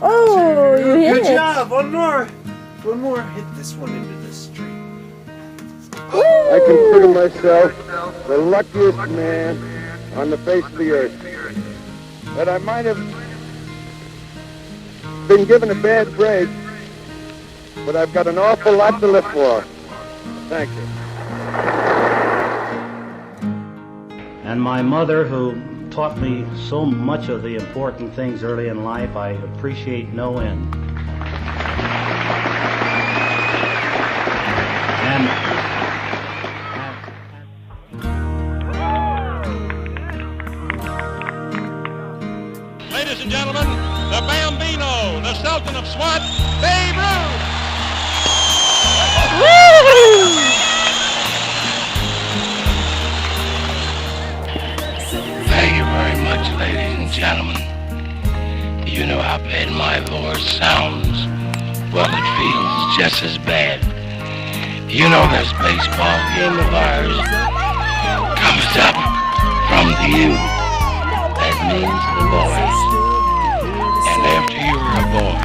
Oh, you hit Good it. job. One more. One more. Hit this one into the street. I consider myself the luckiest man on the face of the earth. That I might have been given a bad break, but I've got an awful lot to live for. Thank you. And my mother, who taught me so much of the important things early in life, I appreciate no end. And ladies and gentlemen, the Bambino, the Sultan of SWAT, Babe Ruth! Thank you very much, ladies and gentlemen. You know how bad my voice sounds. Well, it feels just as bad. You know this baseball game of ours comes up from the U. That means the boys. And after you were a boy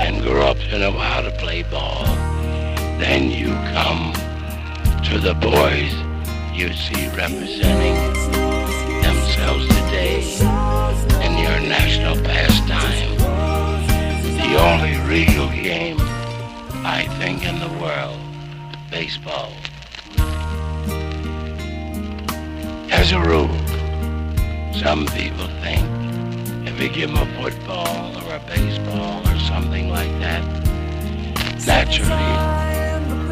and grew up to know how to play ball, then you come to the boys you see representing themselves today in your national pastime. The only real game, I think, in the world, baseball. As a rule, some people think if you give them a football or a baseball or something like that, naturally,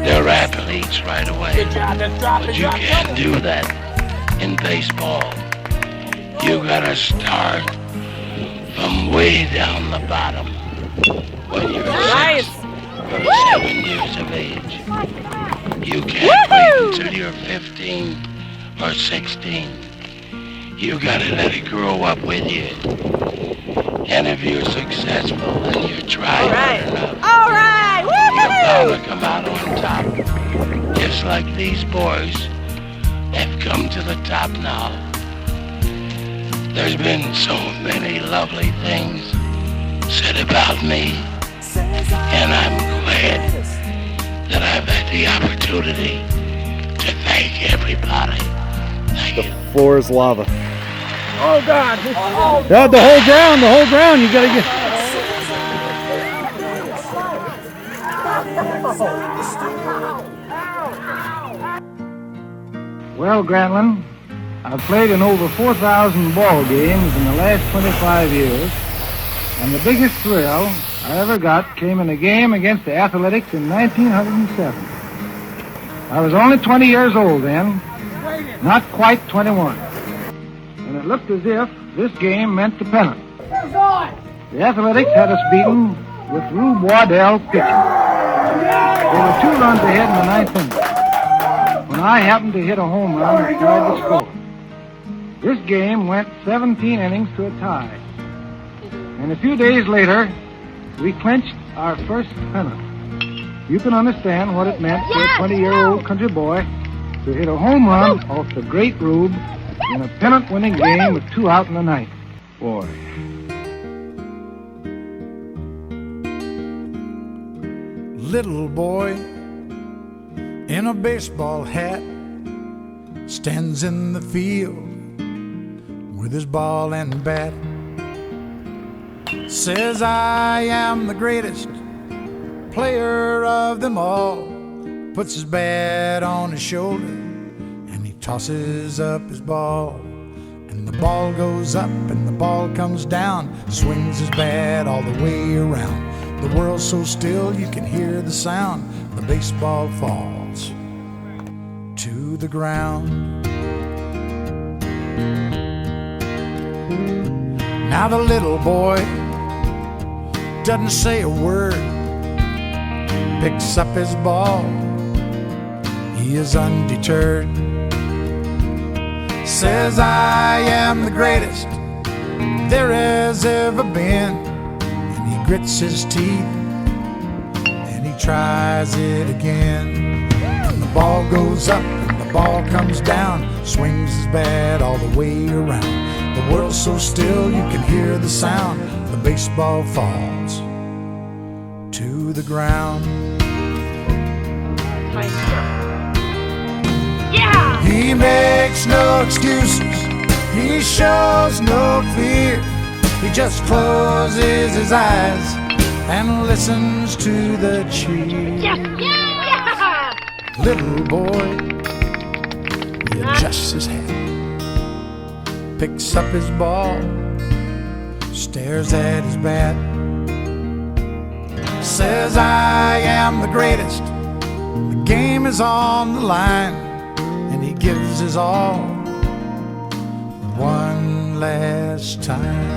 they're athletes right away. But you can't do that in baseball. You gotta start from way down the bottom when you're 6 or 7 years of age. You can't wait until you're 15 or 16. You gotta let it grow up with you. And if you're successful and you try hard enough, you're bound to come out on top. Just like these boys have come to the top now. There's been so many lovely things said about me, and I'm glad that I've had the opportunity to thank everybody. Thank you. The floor is lava. Oh, God. Yeah, the whole ground, you gotta get... Well, Grantland, I've played in over 4,000 ball games in the last 25 years, and the biggest thrill I ever got came in a game against the Athletics in 1907. I was only 20 years old then, not quite 21. And it looked as if this game meant the pennant. The Athletics had us beaten with Rube Waddell pitching. They were 2 runs ahead in the 9th inning when I happened to hit a home run and tried to score. This game went 17 innings to a tie. And a few days later, we clinched our first pennant. You can understand what it meant for a 20-year-old country boy to hit a home run off the great Rube in a pennant-winning game with 2 out in the 9th. Boy. Little boy in a baseball hat stands in the field with his ball and bat. Says, I am the greatest player of them all. Puts his bat on his shoulder and he tosses up his ball. And the ball goes up and the ball comes down. Swings his bat all the way around. The world's so still you can hear the sound. The baseball falls to the ground. Now the little boy doesn't say a word, picks up his ball, he is undeterred. Says, I am the greatest there has ever been. And he grits his teeth and he tries it again. And the ball goes up and the ball comes down, swings his bat all the way around. The world's so still you can hear the sound. the baseball falls to the ground. Yeah! He makes no excuses, he shows no fear. He just closes his eyes and listens to the cheer. Yes! Yeah! Little boy, he adjusts his hat, picks up his ball, stares at his bat, says, I am the greatest, the game is on the line, and he gives his all one last time.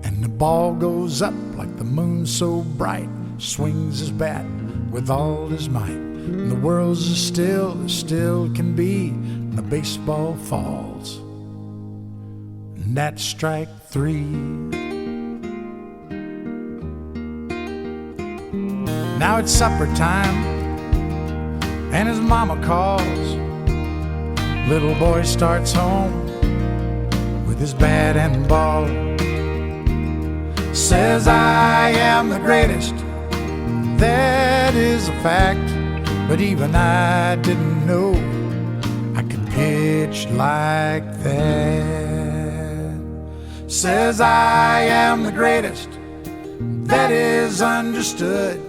And the ball goes up like the moon so bright, swings his bat with all his might, and the world's as still can be, and the baseball falls, and that's strike three. Now it's supper time, and his mama calls. Little boy starts home with his bat and ball, says, I am the greatest, that is a fact, but even I didn't know I could pitch like that. Says, I am the greatest, that is understood,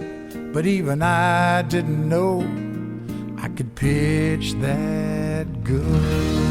but even I didn't know I could pitch that good.